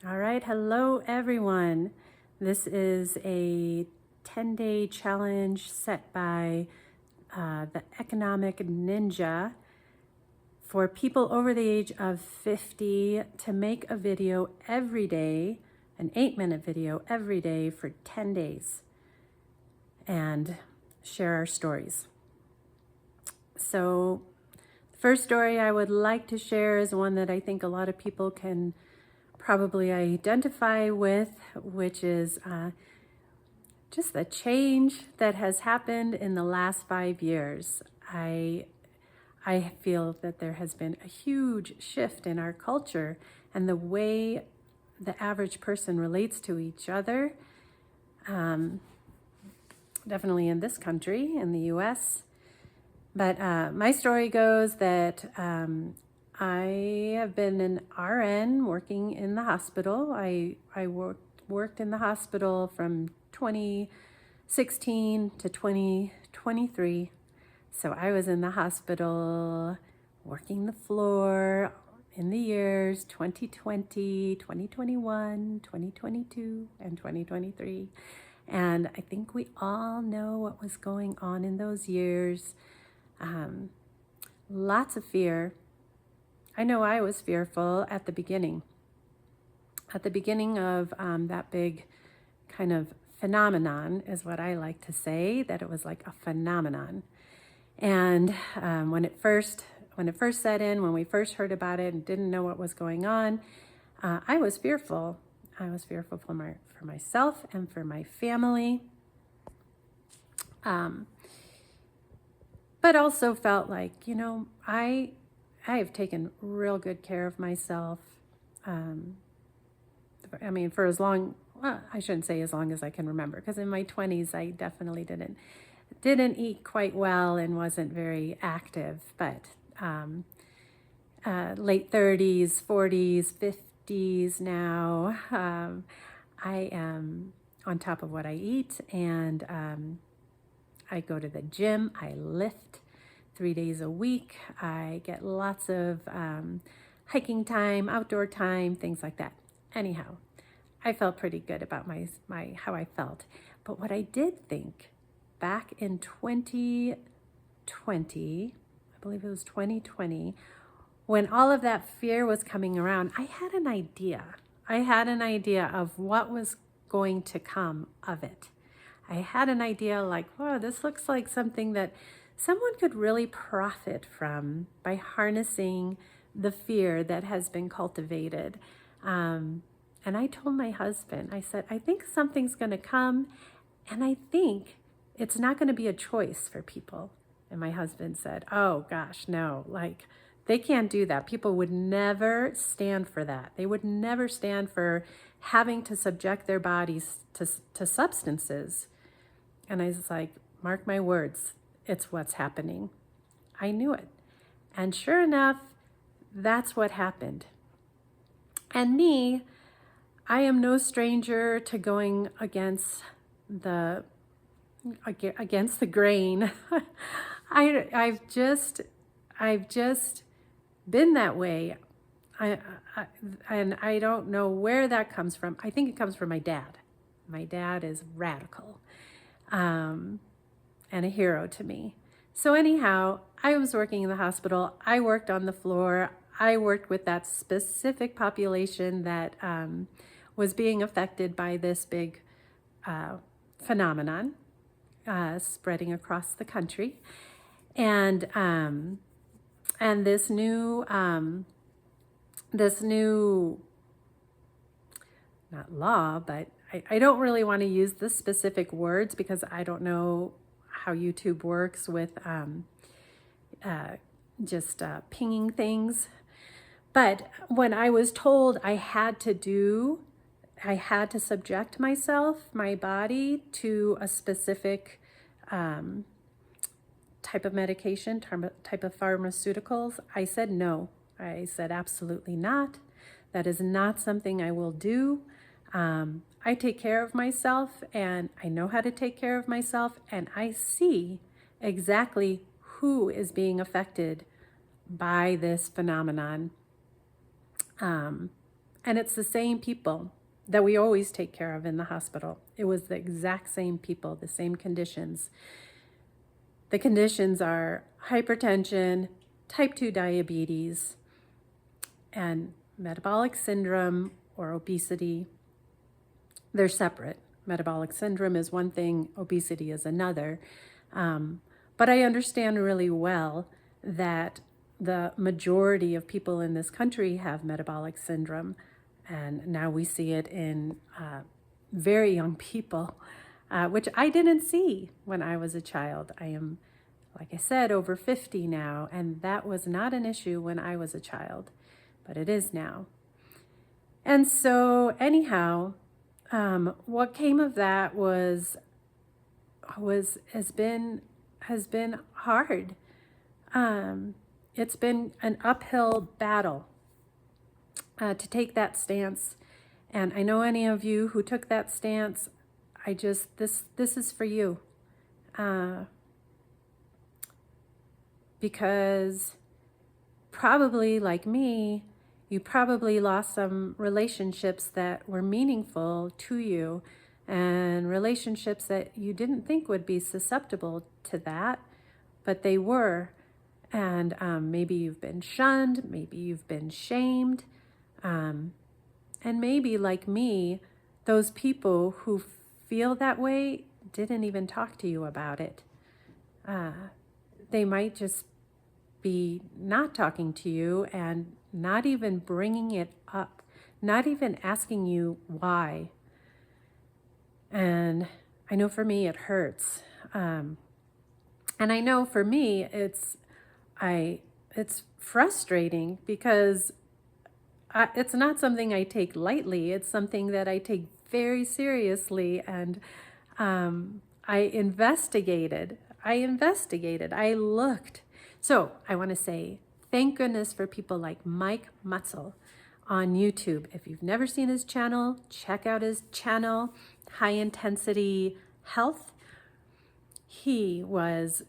All right, hello everyone. This is a 10-day challenge set by the Economic Ninja for people over the age of 50 to make a video every day, an 8-minute video every day for 10 days and share our stories. So the first story I would like to share is one that I think a lot of people can probably identify with, which is just the change that has happened in the last 5 years. I feel that there has been a huge shift in our culture and the way the average person relates to each other, definitely in this country, in the US. But my story goes that I have been an RN working in the hospital. I worked in the hospital from 2016 to 2023. So I was in the hospital working the floor in the years 2020, 2021, 2022, and 2023. And I think we all know what was going on in those years. Lots of fear. I know I was fearful at the beginning. At the beginning of that big kind of phenomenon is what I like to say, that it was like a phenomenon. And when it first set in, when we first heard about it and didn't know what was going on, I was fearful. I was fearful for myself and for my family. But also felt like, I have taken real good care of myself. For as long, well, I shouldn't say as long as I can remember, because in my 20s, I definitely didn't eat quite well and wasn't very active. But late 30s, 40s, 50s now, I am on top of what I eat, and I go to the gym, I lift 3 days a week, I get lots of hiking time, outdoor time, things like that. Anyhow, I felt pretty good about my how I felt. But what I did think back in 2020, I believe it was 2020, when all of that fear was coming around, I had an idea. I had an idea of what was going to come of it. I had an idea like, whoa, this looks like something that someone could really profit from by harnessing the fear that has been cultivated. And I told my husband, I said, I think something's going to come, and I think it's not going to be a choice for people. And my husband said, oh gosh, no, like they can't do that. People would never stand for that. They would never stand for having to subject their bodies to substances. And I was like, mark my words, it's what's happening. I knew it. And sure enough, that's what happened. And me, I am no stranger to going against the grain. I've just been that way. And I don't know where that comes from. I think it comes from my dad. My dad is radical. And a hero to me. So anyhow, I was working in the hospital. I worked on the floor. I worked with that specific population that was being affected by this big phenomenon spreading across the country. And this new not law, but I don't really want to use the specific words because I don't know how YouTube works with just pinging things. But when I was told I had to subject my body to a specific type of medication, type of pharmaceuticals, I said no. I said absolutely not. That is not something I will do. I take care of myself, and I know how to take care of myself, and I see exactly who is being affected by this phenomenon. And it's the same people that we always take care of in the hospital. It was the exact same people, the same conditions. The conditions are hypertension, type 2 diabetes, and metabolic syndrome or obesity. They're separate. Metabolic syndrome is one thing, obesity is another. But I understand really well that the majority of people in this country have metabolic syndrome. And now we see it in very young people, which I didn't see when I was a child. I am, like I said, over 50 now, and that was not an issue when I was a child, but it is now. And so anyhow, what came of that has been hard. It's been an uphill battle to take that stance. And I know any of you who took that stance, this is for you. Because probably like me, you probably lost some relationships that were meaningful to you and relationships that you didn't think would be susceptible to that, but they were. And maybe you've been shunned, maybe you've been shamed. And maybe like me, those people who feel that way didn't even talk to you about it. They might just be not talking to you and not even bringing it up, not even asking you why. And I know for me it hurts. And I know for me it's frustrating because it's not something I take lightly. It's something that I take very seriously. And I investigated, I looked. So I want to say thank goodness for people like Mike Mutzel on YouTube. If you've never seen his channel, check out his channel, High Intensity Health. He was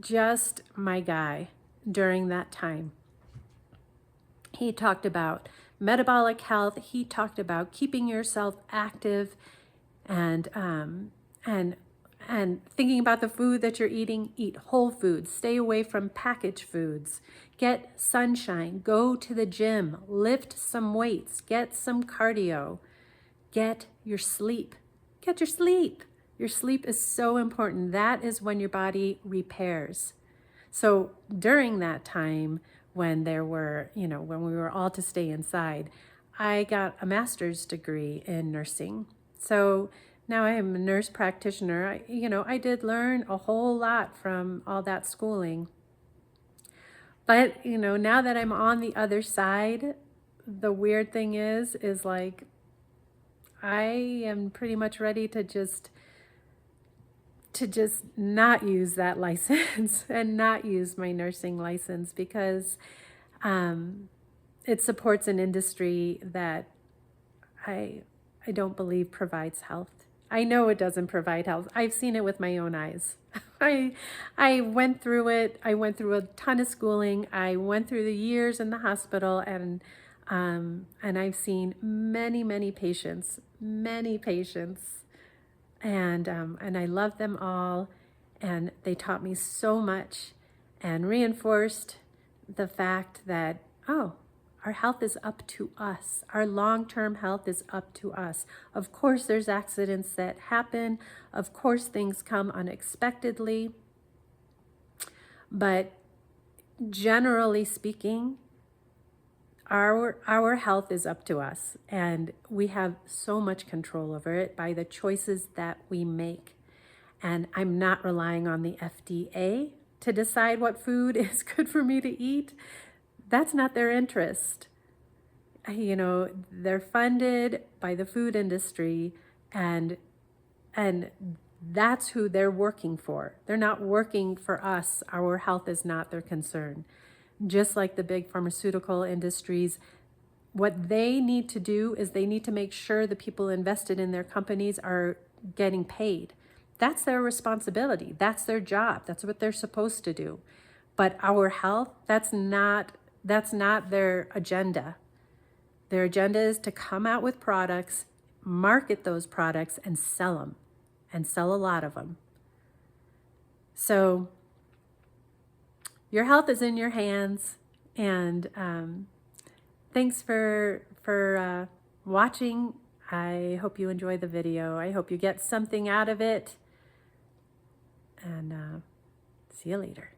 just my guy during that time. He talked about metabolic health. He talked about keeping yourself active and thinking about the food that you're eating. Eat whole foods. Stay away from packaged foods. Get sunshine. Go to the gym. Lift some weights. Get some cardio. Get your sleep. Get your sleep. Your sleep is so important. That is when your body repairs. So during that time when when we were all to stay inside, I got a master's degree in nursing. So now I am a nurse practitioner. I did learn a whole lot from all that schooling. But, now that I'm on the other side, the weird thing is like, I am pretty much ready to just not use that license and not use my nursing license because it supports an industry that I don't believe provides health. I know it doesn't provide health. I've seen it with my own eyes. I went through it. I went through a ton of schooling. I went through the years in the hospital, and I've seen many patients, and I love them all, and they taught me so much, and reinforced the fact that our health is up to us. Our long-term health is up to us. Of course, there's accidents that happen. Of course, things come unexpectedly. But generally speaking, our health is up to us. And we have so much control over it by the choices that we make. And I'm not relying on the FDA to decide what food is good for me to eat. That's not their interest. They're funded by the food industry, and that's who they're working for. They're not working for us. Our health is not their concern. Just like the big pharmaceutical industries, what they need to do is they need to make sure the people invested in their companies are getting paid. That's their responsibility. That's their job. That's what they're supposed to do. But our health, that's not their agenda. Their agenda is to come out with products, market those products, and sell them, and sell a lot of them. So your health is in your hands, and thanks for watching. I hope you enjoy the video. I hope you get something out of it, and see you later.